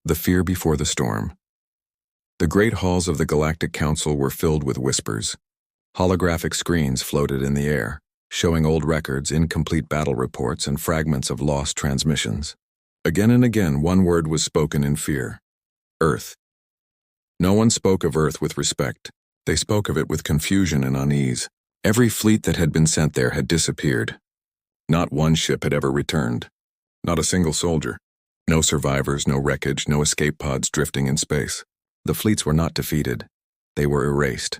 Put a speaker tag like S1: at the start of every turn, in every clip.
S1: The fear before the storm. The great halls of the Galactic Council were filled with whispers. Holographic screens floated in the air, showing old records, incomplete battle reports, and fragments of lost transmissions. Again and again, one word was spoken in fear: Earth. No one spoke of Earth with respect. They spoke of it with confusion and unease. Every fleet that had been sent there had disappeared. Not one ship had ever returned. Not a single soldier. No survivors, no wreckage, no escape pods drifting in space. The fleets were not defeated. They were erased.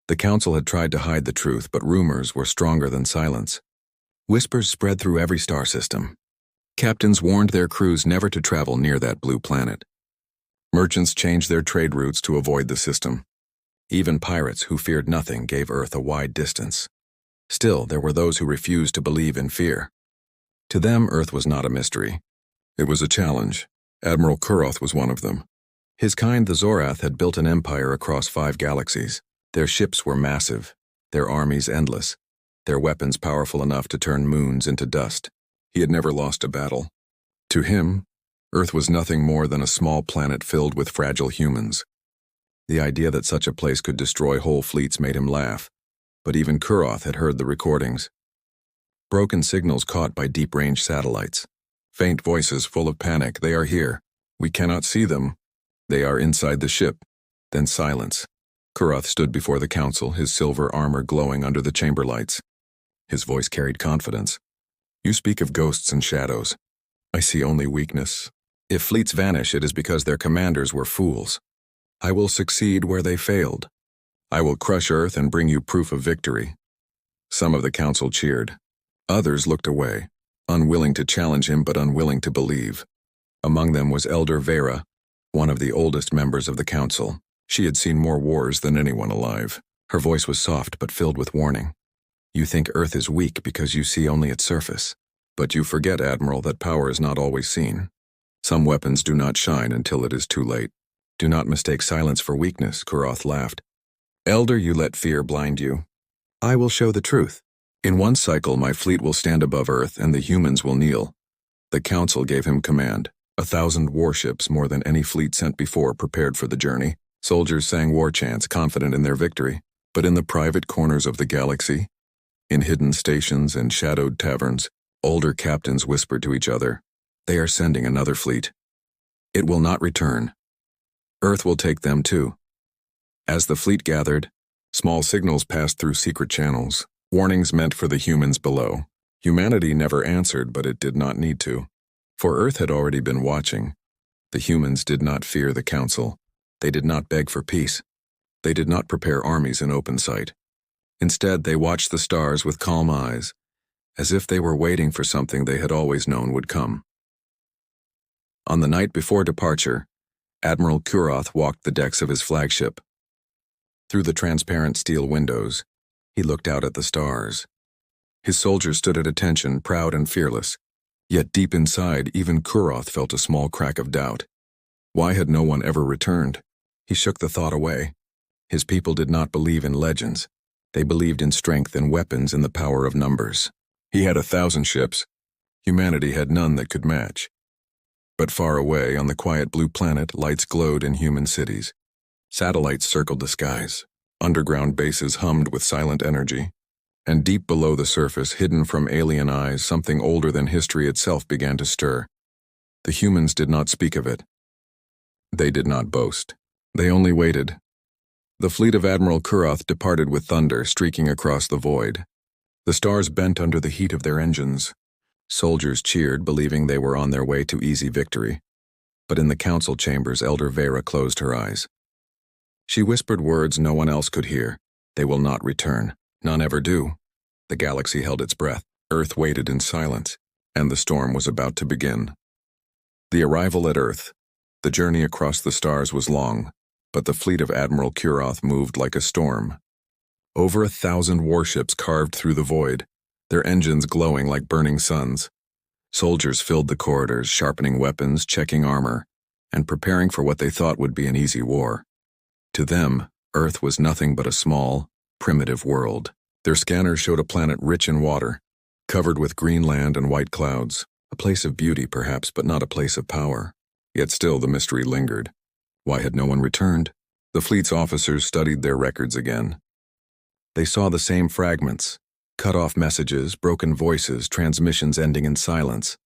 S1: The Council had tried to hide the truth, but rumors were stronger than silence. Whispers spread through every star system. Captains warned their crews never to travel near that blue planet. Merchants changed their trade routes to avoid the system. Even pirates, who feared nothing, gave Earth a wide distance. Still, there were those who refused to believe in fear. To them, Earth was not a mystery. It was a challenge. Admiral Kuroth was one of them. His kind, the Zorath, had built an empire across 5 galaxies. Their ships were massive, their armies endless, their weapons powerful enough to turn moons into dust. He had never lost a battle. To him, Earth was nothing more than a small planet filled with fragile humans. The idea that such a place could destroy whole fleets made him laugh, but even Kuroth had heard the recordings. Broken signals caught by deep-range satellites. Faint voices full of panic. They are here. We cannot see them. They are inside the ship. Then silence. Kuroth stood before the Council, his silver armor glowing under the chamber lights. His voice carried confidence. You speak of ghosts and shadows. I see only weakness. If fleets vanish, it is because their commanders were fools. I will succeed where they failed. I will crush Earth and bring you proof of victory. Some of the Council cheered. Others looked away, unwilling to challenge him but unwilling to believe. Among them was Elder Vera, one of the oldest members of the Council. She had seen more wars than anyone alive. Her voice was soft but filled with warning. You think Earth is weak because you see only its surface. But you forget, Admiral, that power is not always seen. Some weapons do not shine until it is too late. Do not mistake silence for weakness, Kuroth laughed. Elder, you let fear blind you. I will show the truth. In one cycle, my fleet will stand above Earth and the humans will kneel. The Council gave him command. 1,000 warships, more than any fleet sent before, prepared for the journey. Soldiers sang war chants, confident in their victory. But in the private corners of the galaxy, in hidden stations and shadowed taverns, older captains whispered to each other, "They are sending another fleet. It will not return. Earth will take them too." As the fleet gathered, small signals passed through secret channels, warnings meant for the humans below. Humanity never answered, but it did not need to. For Earth had already been watching. The humans did not fear the Council. They did not beg for peace. They did not prepare armies in open sight. Instead, they watched the stars with calm eyes, as if they were waiting for something they had always known would come. On the night before departure, Admiral Kuroth walked the decks of his flagship. Through the transparent steel windows, he looked out at the stars. His soldiers stood at attention, proud and fearless. Yet deep inside, even Kuroth felt a small crack of doubt. Why had no one ever returned? He shook the thought away. His people did not believe in legends. They believed in strength and weapons and the power of numbers. He had 1,000 ships. Humanity had none that could match. But far away, on the quiet blue planet, lights glowed in human cities. Satellites circled the skies. Underground bases hummed with silent energy. And deep below the surface, hidden from alien eyes, something older than history itself began to stir. The humans did not speak of it. They did not boast. They only waited. The fleet of Admiral Kuroth departed with thunder streaking across the void. The stars bent under the heat of their engines. Soldiers cheered, believing they were on their way to easy victory. But in the council chambers, Elder Vera closed her eyes. She whispered words no one else could hear. They will not return. None ever do. The galaxy held its breath. Earth waited in silence, and the storm was about to begin. The arrival at Earth. The journey across the stars was long, but the fleet of Admiral Kuroth moved like a storm. Over 1,000 warships carved through the void, their engines glowing like burning suns. Soldiers filled the corridors, sharpening weapons, checking armor, and preparing for what they thought would be an easy war. To them, Earth was nothing but a small, primitive world. Their scanners showed a planet rich in water, covered with green land and white clouds, a place of beauty perhaps, but not a place of power. Yet still the mystery lingered. Why had no one returned? The fleet's officers studied their records again. They saw the same fragments, cut-off messages, broken voices, transmissions ending in silence.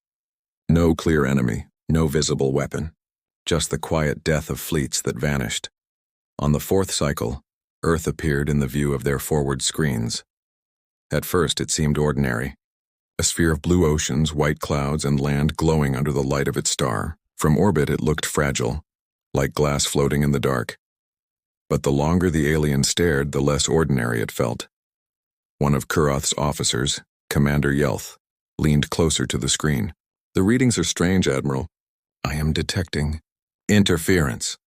S1: No clear enemy, no visible weapon. Just the quiet death of fleets that vanished. On the fourth cycle, Earth appeared in the view of their forward screens. At first it seemed ordinary. A sphere of blue oceans, white clouds, and land glowing under the light of its star. From orbit it looked fragile, like glass floating in the dark. But the longer the alien stared, the less ordinary it felt. One of Kuroth's officers, Commander Yelth, leaned closer to the screen. "The readings are strange, Admiral. I am detecting interference.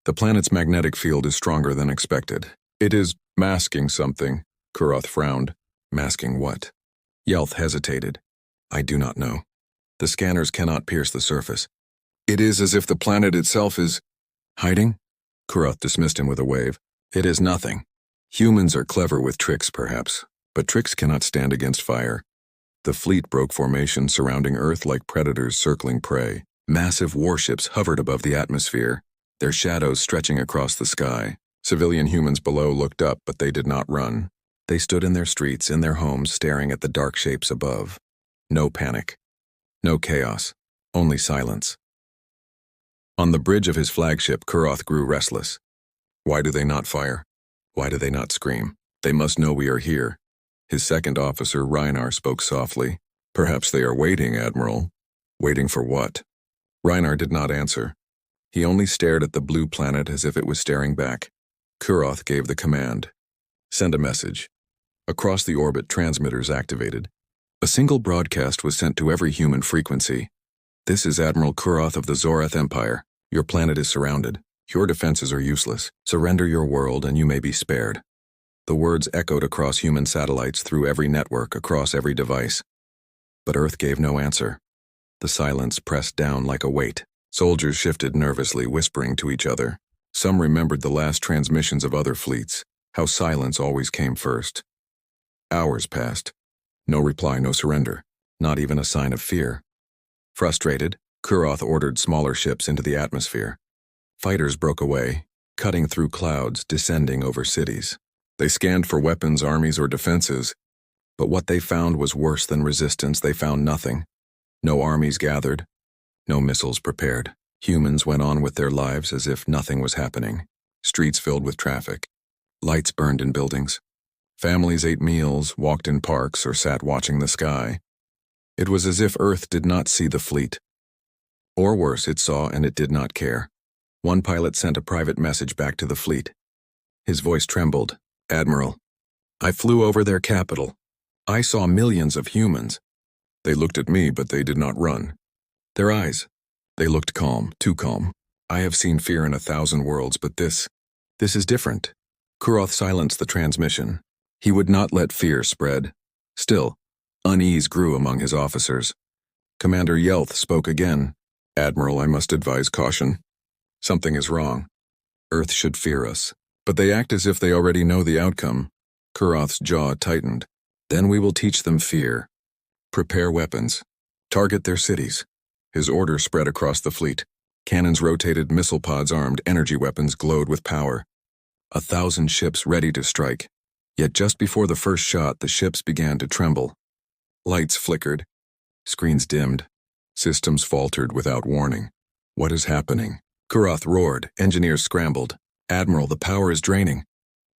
S1: The planet's magnetic field is stronger than expected. It is masking something." Kuroth frowned. "Masking what?" Yelth hesitated. "I do not know. The scanners cannot pierce the surface. It is as if the planet itself is hiding?" Kuroth dismissed him with a wave. "It is nothing. Humans are clever with tricks, perhaps, but tricks cannot stand against fire." The fleet broke formation surrounding Earth like predators circling prey. Massive warships hovered above the atmosphere, their shadows stretching across the sky. Civilian humans below looked up, but they did not run. They stood in their streets, in their homes, staring at the dark shapes above. No panic. No chaos. Only silence. On the bridge of his flagship, Kuroth grew restless. Why do they not fire? Why do they not scream? They must know we are here. His second officer, Reinar, spoke softly. "Perhaps they are waiting, Admiral." "Waiting for what?" Reinar did not answer. He only stared at the blue planet as if it was staring back. Kuroth gave the command. "Send a message." Across the orbit, transmitters activated. A single broadcast was sent to every human frequency. "This is Admiral Kuroth of the Zorath Empire. Your planet is surrounded. Your defenses are useless. Surrender your world and you may be spared." The words echoed across human satellites, through every network, across every device. But Earth gave no answer. The silence pressed down like a weight. Soldiers shifted nervously, whispering to each other. Some remembered the last transmissions of other fleets, how silence always came first. Hours passed. No reply, no surrender. Not even a sign of fear. Frustrated, Kuroth ordered smaller ships into the atmosphere. Fighters broke away, cutting through clouds, descending over cities. They scanned for weapons, armies, or defenses, but what they found was worse than resistance. They found nothing. No armies gathered, no missiles prepared. Humans went on with their lives as if nothing was happening. Streets filled with traffic. Lights burned in buildings. Families ate meals, walked in parks, or sat watching the sky. It was as if Earth did not see the fleet. Or worse, it saw and it did not care. One pilot sent a private message back to the fleet. His voice trembled. "Admiral, I flew over their capital. I saw millions of humans. They looked at me, but they did not run. Their eyes, they looked calm, too calm. I have seen fear in 1,000 worlds, but this is different." Kuroth silenced the transmission. He would not let fear spread. Still, unease grew among his officers. Commander Yelth spoke again. "Admiral, I must advise caution. Something is wrong. Earth should fear us, but they act as if they already know the outcome." Kuroth's jaw tightened. "Then we will teach them fear. Prepare weapons. Target their cities." His order spread across the fleet. Cannons rotated, missile pods armed, energy weapons glowed with power. 1,000 ships ready to strike. Yet just before the first shot, the ships began to tremble. Lights flickered. Screens dimmed. Systems faltered without warning. "What is happening?" Kuroth roared. Engineers scrambled. "Admiral, the power is draining."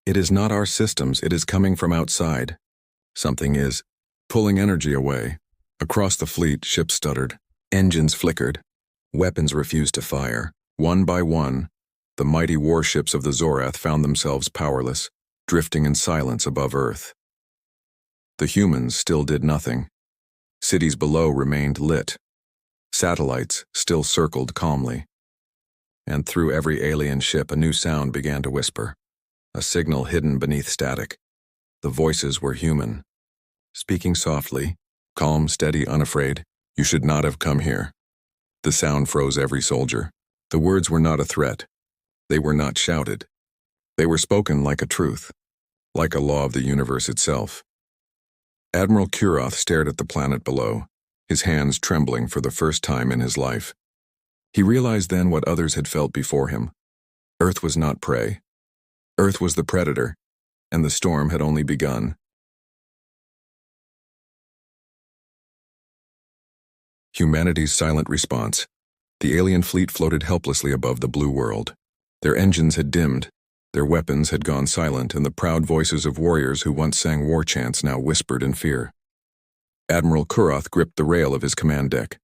S1: "It is not our systems, it is coming from outside. Something is pulling energy away." Across the fleet, ships stuttered. Engines flickered. Weapons refused to fire. One by one, the mighty warships of the Zorath found themselves powerless, drifting in silence above Earth. The humans still did nothing. Cities below remained lit. Satellites still circled calmly. And through every alien ship, a new sound began to whisper, a signal hidden beneath static. The voices were human, speaking softly, calm, steady, unafraid. "You should not have come here." The sound froze every soldier. The words were not a threat. They were not shouted. They were spoken like a truth, like a law of the universe itself. Admiral Kuroth stared at the planet below, his hands trembling for the first time in his life. He realized then what others had felt before him. Earth was not prey. Earth was the predator, and the storm had only begun. Humanity's silent response. The alien fleet floated helplessly above the blue world. Their engines had dimmed, their weapons had gone silent, and the proud voices of warriors who once sang war chants now whispered in fear. Admiral Kuroth gripped the rail of his command deck.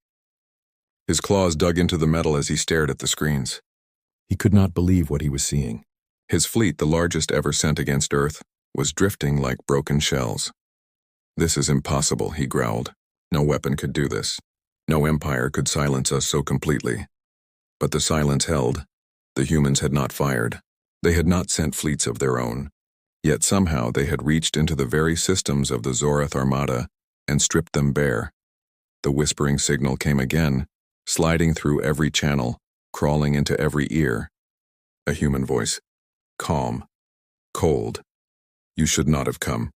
S1: His claws dug into the metal as he stared at the screens. He could not believe what he was seeing. His fleet, the largest ever sent against Earth, was drifting like broken shells. "This is impossible," he growled. "No weapon could do this. No empire could silence us so completely." But the silence held. The humans had not fired. They had not sent fleets of their own. Yet somehow they had reached into the very systems of the Zorath armada and stripped them bare. The whispering signal came again, sliding through every channel, crawling into every ear. A human voice. Calm. Cold. "You should not have come."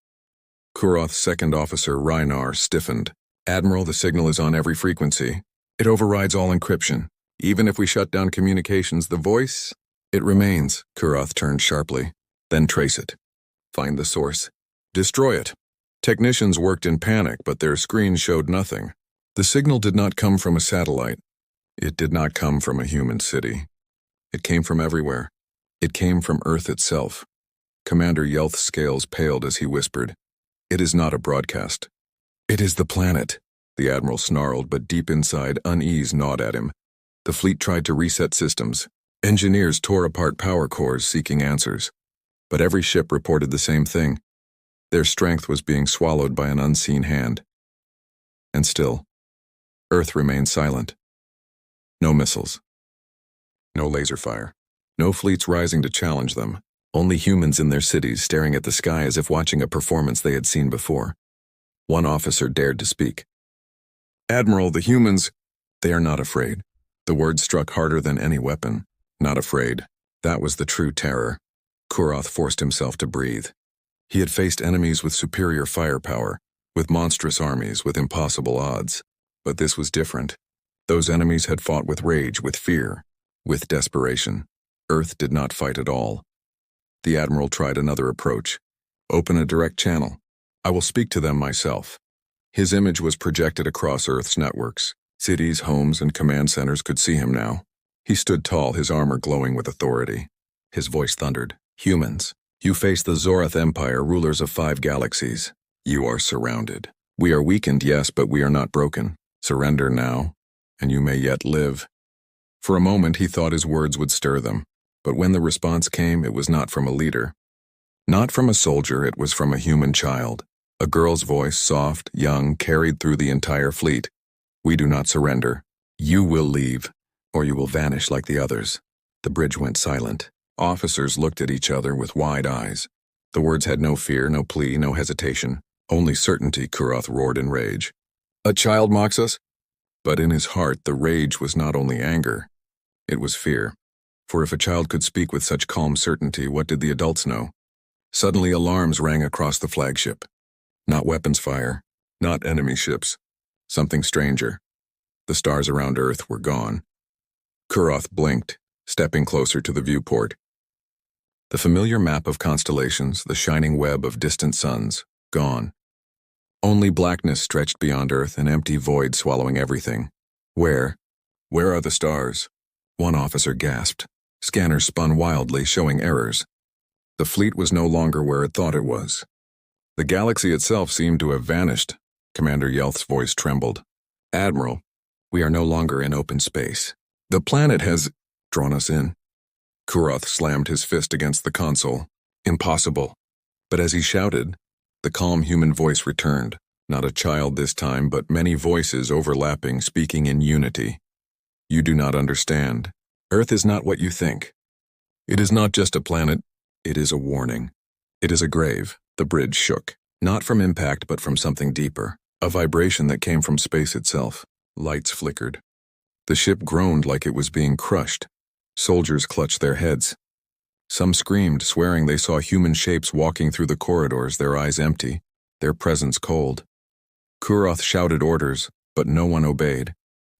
S1: Kuroth's second officer, Reinar, stiffened. "Admiral, the signal is on every frequency. It overrides all encryption. Even if we shut down communications, the voice, it remains." Kuroth turned sharply. "Then trace it. Find the source. Destroy it." Technicians worked in panic, but their screens showed nothing. The signal did not come from a satellite. It did not come from a human city. It came from everywhere. It came from Earth itself. Commander Yelth's scales paled as he whispered, "It is not a broadcast. It is the planet." The Admiral snarled, but deep inside, unease gnawed at him. The fleet tried to reset systems. Engineers tore apart power cores seeking answers. But every ship reported the same thing. Their strength was being swallowed by an unseen hand. And still, Earth remained silent. No missiles. No laser fire. No fleets rising to challenge them. Only humans in their cities staring at the sky as if watching a performance they had seen before. One officer dared to speak. "Admiral, the humans, they are not afraid." The words struck harder than any weapon. Not afraid. That was the true terror. Kuroth forced himself to breathe. He had faced enemies with superior firepower, with monstrous armies, with impossible odds. But this was different. Those enemies had fought with rage, with fear, with desperation. Earth did not fight at all. The Admiral tried another approach. "Open a direct channel. I will speak to them myself." His image was projected across Earth's networks. Cities, homes, and command centers could see him now. He stood tall, his armor glowing with authority. His voice thundered. "Humans, you face the Zorath Empire, rulers of 5 galaxies. You are surrounded. We are weakened, yes, but we are not broken. Surrender now, and you may yet live." For a moment he thought his words would stir them, but when the response came, it was not from a leader. Not from a soldier, it was from a human child. A girl's voice, soft, young, carried through the entire fleet. "We do not surrender. You will leave, or you will vanish like the others." The bridge went silent. Officers looked at each other with wide eyes. The words had no fear, no plea, no hesitation. Only certainty. Kuroth roared in rage. "A child mocks us?" But in his heart, the rage was not only anger. It was fear. For if a child could speak with such calm certainty, what did the adults know? Suddenly alarms rang across the flagship. Not weapons fire, not enemy ships. Something stranger. The stars around Earth were gone. Kuroth blinked, stepping closer to the viewport. The familiar map of constellations, the shining web of distant suns, gone. Only blackness stretched beyond Earth, an empty void swallowing everything. Where are the stars? One officer gasped. Scanners spun wildly, showing errors. The fleet was no longer where it thought it was. The galaxy itself seemed to have vanished. Commander Yelth's voice trembled. "Admiral, we are no longer in open space. The planet has drawn us in." Kuroth slammed his fist against the console. "Impossible." But as he shouted, the calm human voice returned. Not a child this time, but many voices overlapping, speaking in unity. "You do not understand. Earth is not what you think. It is not just a planet. It is a warning. It is a grave." The bridge shook, not from impact but from something deeper, a vibration that came from space itself. Lights flickered. The ship groaned like it was being crushed. Soldiers clutched their heads. Some screamed, swearing they saw human shapes walking through the corridors, their eyes empty, their presence cold. Kuroth shouted orders, but no one obeyed.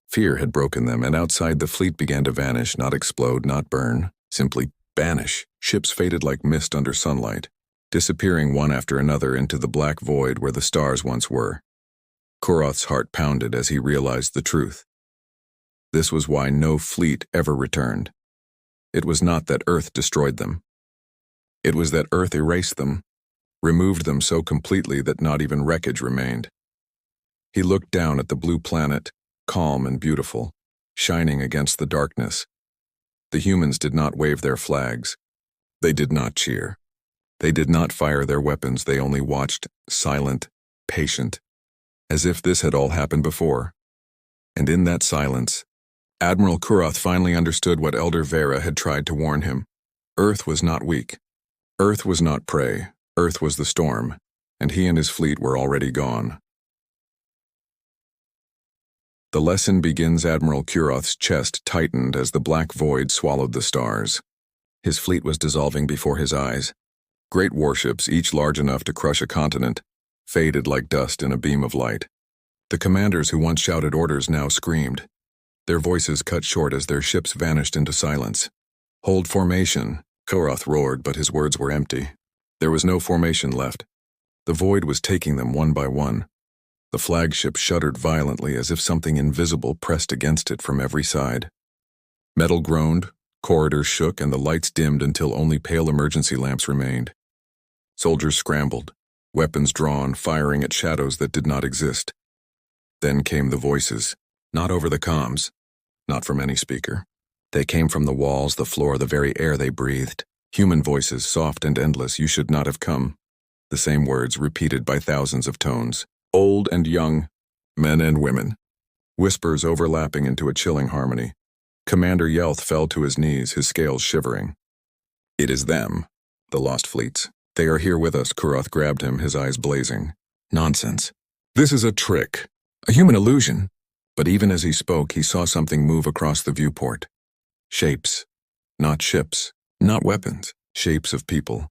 S1: Fear had broken them, and outside the fleet began to vanish, not explode, not burn, simply vanish. Ships faded like mist under sunlight, disappearing one after another into the black void where the stars once were. Koroth's heart pounded as he realized the truth. This was why no fleet ever returned. It was not that Earth destroyed them. It was that Earth erased them, removed them so completely that not even wreckage remained. He looked down at the blue planet, calm and beautiful, shining against the darkness. The humans did not wave their flags. They did not cheer. They did not fire their weapons. They only watched, silent, patient, as if this had all happened before. And in that silence, Admiral Koroth finally understood what Elder Vera had tried to warn him. Earth was not weak. Earth was not prey. Earth was the storm, and he and his fleet were already gone. The lesson begins. Admiral Koroth's chest tightened as the black void swallowed the stars. His fleet was dissolving before his eyes. Great warships, each large enough to crush a continent, faded like dust in a beam of light. The commanders who once shouted orders now screamed. Their voices cut short as their ships vanished into silence. "Hold formation," Koroth roared, but his words were empty. There was no formation left. The void was taking them one by one. The flagship shuddered violently as if something invisible pressed against it from every side. Metal groaned, corridors shook, and the lights dimmed until only pale emergency lamps remained. Soldiers scrambled, weapons drawn, firing at shadows that did not exist. Then came the voices, not over the comms, not from any speaker. They came from the walls, the floor, the very air they breathed. Human voices, soft and endless. "You should not have come." The same words repeated by thousands of tones. Old and young, men and women. Whispers overlapping into a chilling harmony. Commander Yelth fell to his knees, his scales shivering. "It is them, the lost fleets. They are here with us." Koroth grabbed him, his eyes blazing. "Nonsense. This is a trick, a human illusion." But even as he spoke, he saw something move across the viewport. Shapes. Not ships. Not weapons. Shapes of people.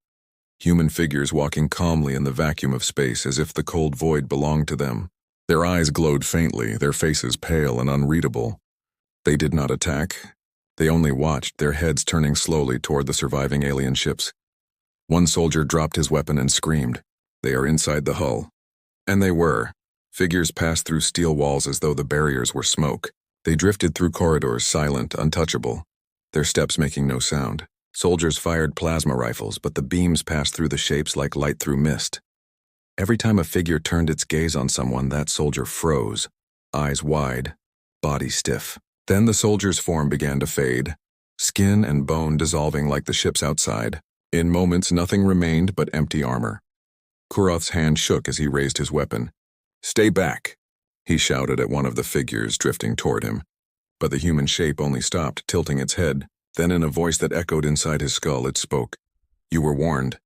S1: Human figures walking calmly in the vacuum of space as if the cold void belonged to them. Their eyes glowed faintly, their faces pale and unreadable. They did not attack. They only watched, their heads turning slowly toward the surviving alien ships. One soldier dropped his weapon and screamed. "They are inside the hull." And they were. Figures passed through steel walls as though the barriers were smoke. They drifted through corridors, silent, untouchable, their steps making no sound. Soldiers fired plasma rifles, but the beams passed through the shapes like light through mist. Every time a figure turned its gaze on someone, that soldier froze, eyes wide, body stiff. Then the soldier's form began to fade, skin and bone dissolving like the ships outside. In moments, nothing remained but empty armor. Koroth's hand shook as he raised his weapon. "Stay back," he shouted at one of the figures drifting toward him. But the human shape only stopped, tilting its head. Then in a voice that echoed inside his skull, it spoke. "You were warned."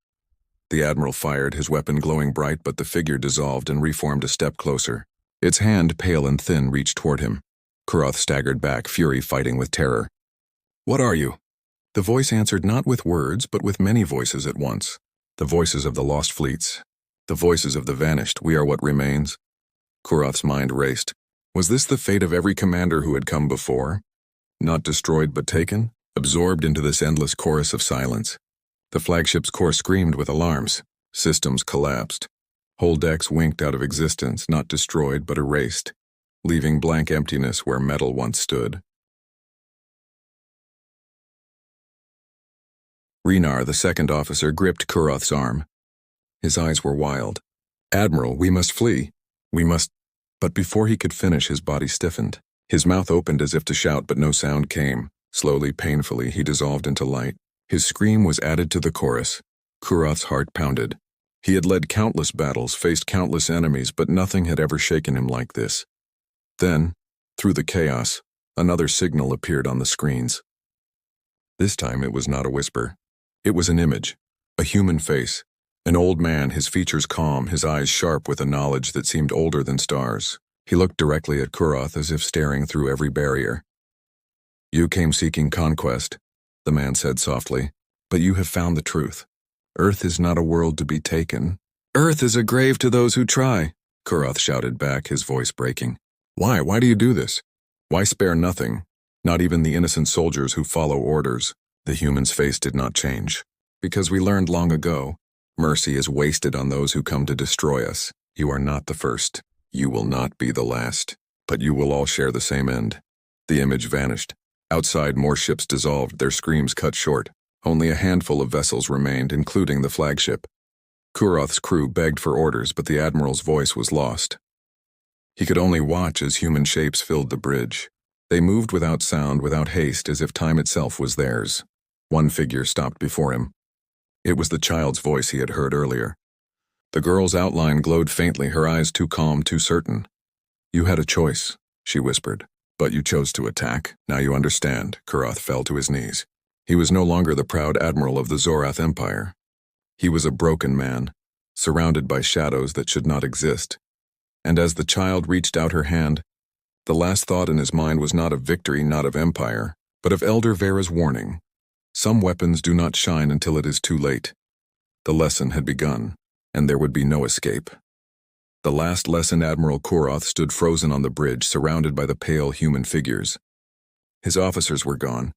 S1: The Admiral fired, his weapon glowing bright, but the figure dissolved and reformed a step closer. Its hand, pale and thin, reached toward him. Koroth staggered back, fury fighting with terror. "What are you?" The voice answered not with words, but with many voices at once. The voices of the lost fleets. The voices of the vanished. "We are what remains." Koroth's mind raced. Was this the fate of every commander who had come before? Not destroyed but taken? Absorbed into this endless chorus of silence. The flagship's core screamed with alarms. Systems collapsed. Whole decks winked out of existence, not destroyed but erased, leaving blank emptiness where metal once stood. Renar, the second officer, gripped Koroth's arm. His eyes were wild. "Admiral, we must flee. We must—" But before he could finish, his body stiffened. His mouth opened as if to shout, but no sound came. Slowly, painfully, he dissolved into light. His scream was added to the chorus. Koroth's heart pounded. He had led countless battles, faced countless enemies, but nothing had ever shaken him like this. Then, through the chaos, another signal appeared on the screens. This time it was not a whisper. It was an image, a human face, an old man, his features calm, his eyes sharp with a knowledge that seemed older than stars. He looked directly at Koroth as if staring through every barrier. "You came seeking conquest," the man said softly, "but you have found the truth. Earth is not a world to be taken." "Earth is a grave to those who try," Koroth shouted back, his voice breaking. Why do you do this?" Why spare nothing? Not even the innocent soldiers who follow orders. The human's face did not change. Because we learned long ago, mercy is wasted on those who come to destroy us. You are not the first. You will not be the last. But you will all share the same end. The image vanished. Outside, more ships dissolved, their screams cut short. Only a handful of vessels remained, including the flagship. Kuroth's crew begged for orders, but the admiral's voice was lost. He could only watch as human shapes filled the bridge. They moved without sound, without haste, as if time itself was theirs. One figure stopped before him. It was the child's voice he had heard earlier. The girl's outline glowed faintly, her eyes too calm, too certain. "You had a choice," she whispered, "but you chose to attack. Now you understand." Kuroth fell to his knees. He was no longer the proud admiral of the Zorath Empire. He was a broken man, surrounded by shadows that should not exist. And as the child reached out her hand, the last thought in his mind was not of victory, not of empire, but of Elder Vera's warning. Some weapons do not shine until it is too late. The lesson had begun, and there would be no escape. The last lesson. Admiral Kuroth stood frozen on the bridge, surrounded by the pale human figures. His officers were gone.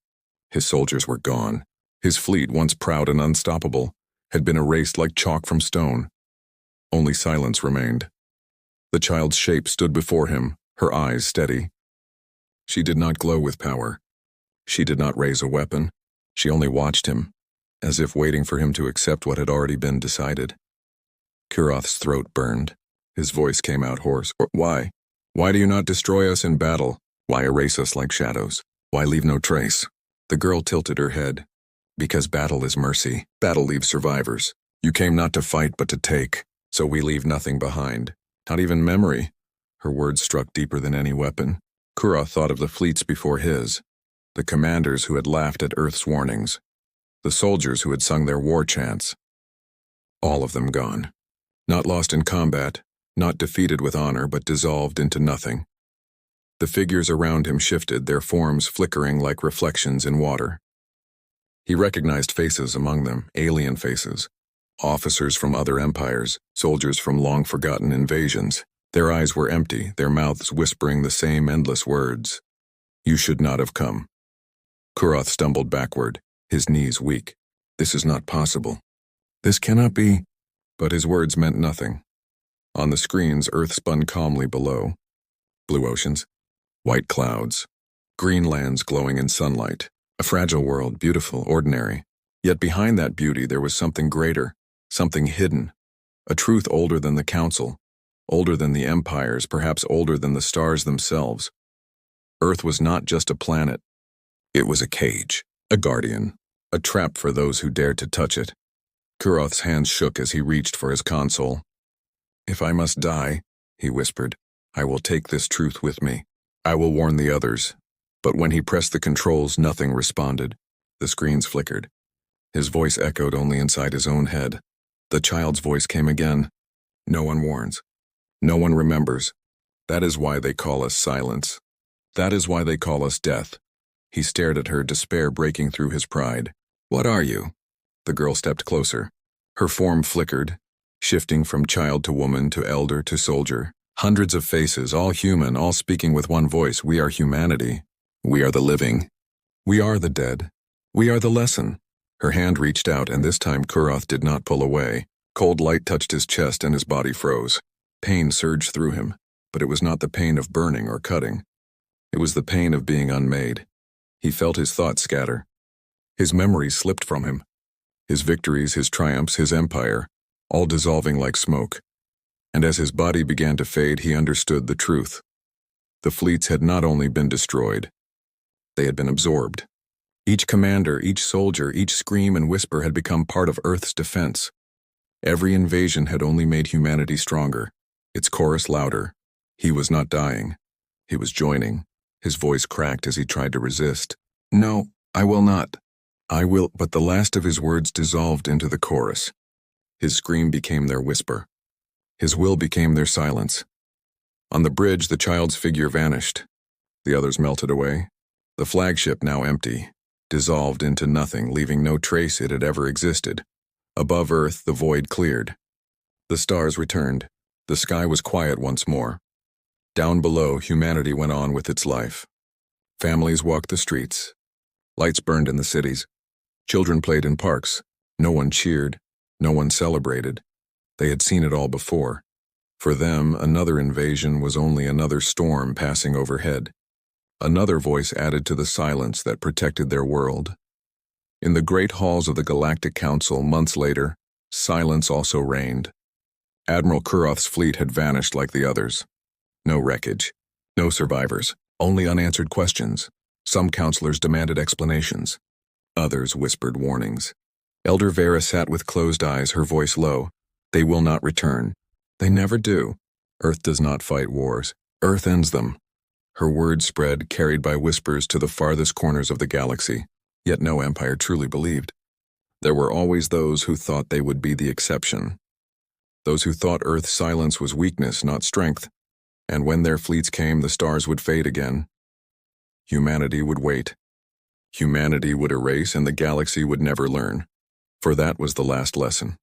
S1: His soldiers were gone. His fleet, once proud and unstoppable, had been erased like chalk from stone. Only silence remained. The child's shape stood before him, her eyes steady. She did not glow with power. She did not raise a weapon. She only watched him, as if waiting for him to accept what had already been decided. Kuroth's throat burned. His voice came out hoarse. "Why? Why do you not destroy us in battle? Why erase us like shadows? Why leave no trace?" The girl tilted her head. "Because battle is mercy. Battle leaves survivors. You came not to fight but to take, so we leave nothing behind. Not even memory." Her words struck deeper than any weapon. Kuroth thought of the fleets before his, the commanders who had laughed at Earth's warnings, the soldiers who had sung their war chants. All of them gone. Not lost in combat, not defeated with honor, but dissolved into nothing. The figures around him shifted, their forms flickering like reflections in water. He recognized faces among them, alien faces. Officers from other empires, soldiers from long-forgotten invasions. Their eyes were empty, their mouths whispering the same endless words. "You should not have come." Kuroth stumbled backward, his knees weak. "This is not possible. This cannot be." But his words meant nothing. On the screens, Earth spun calmly below. Blue oceans, white clouds, green lands glowing in sunlight. A fragile world, beautiful, ordinary. Yet behind that beauty there was something greater, something hidden. A truth older than the Council, older than the empires, perhaps older than the stars themselves. Earth was not just a planet. It was a cage, a guardian, a trap for those who dared to touch it. Kuroth's hands shook as he reached for his console. "If I must die," he whispered, "I will take this truth with me. I will warn the others." But when he pressed the controls, nothing responded. The screens flickered. His voice echoed only inside his own head. The child's voice came again. "No one warns. No one remembers. That is why they call us silence. That is why they call us death." He stared at her, despair breaking through his pride. "What are you?" The girl stepped closer. Her form flickered, shifting from child to woman to elder to soldier. Hundreds of faces, all human, all speaking with one voice. "We are humanity. We are the living. We are the dead. We are the lesson." Her hand reached out, and this time Kuroth did not pull away. Cold light touched his chest and his body froze. Pain surged through him, but it was not the pain of burning or cutting. It was the pain of being unmade. He felt his thoughts scatter. His memories slipped from him. His victories, his triumphs, his empire, all dissolving like smoke. And as his body began to fade, he understood the truth. The fleets had not only been destroyed, they had been absorbed. Each commander, each soldier, each scream and whisper had become part of Earth's defense. Every invasion had only made humanity stronger, its chorus louder. He was not dying. He was joining. His voice cracked as he tried to resist. "No, I will not. I will," but the last of his words dissolved into the chorus. His scream became their whisper. His will became their silence. On the bridge, the child's figure vanished. The others melted away. The flagship, now empty, dissolved into nothing, leaving no trace it had ever existed. Above Earth, the void cleared. The stars returned. The sky was quiet once more. Down below, humanity went on with its life. Families walked the streets. Lights burned in the cities. Children played in parks. No one cheered. No one celebrated. They had seen it all before. For them, another invasion was only another storm passing overhead. Another voice added to the silence that protected their world. In the great halls of the Galactic Council, months later, silence also reigned. Admiral Kuroth's fleet had vanished like the others. No wreckage. No survivors. Only unanswered questions. Some counselors demanded explanations. Others whispered warnings. Elder Vera sat with closed eyes, her voice low. They will not return. They never do. Earth does not fight wars. Earth ends them. Her words spread, carried by whispers to the farthest corners of the galaxy. Yet no empire truly believed. There were always those who thought they would be the exception. Those who thought Earth's silence was weakness, not strength. And when their fleets came, the stars would fade again. Humanity would wait. Humanity would erase, and the galaxy would never learn. For that was the last lesson.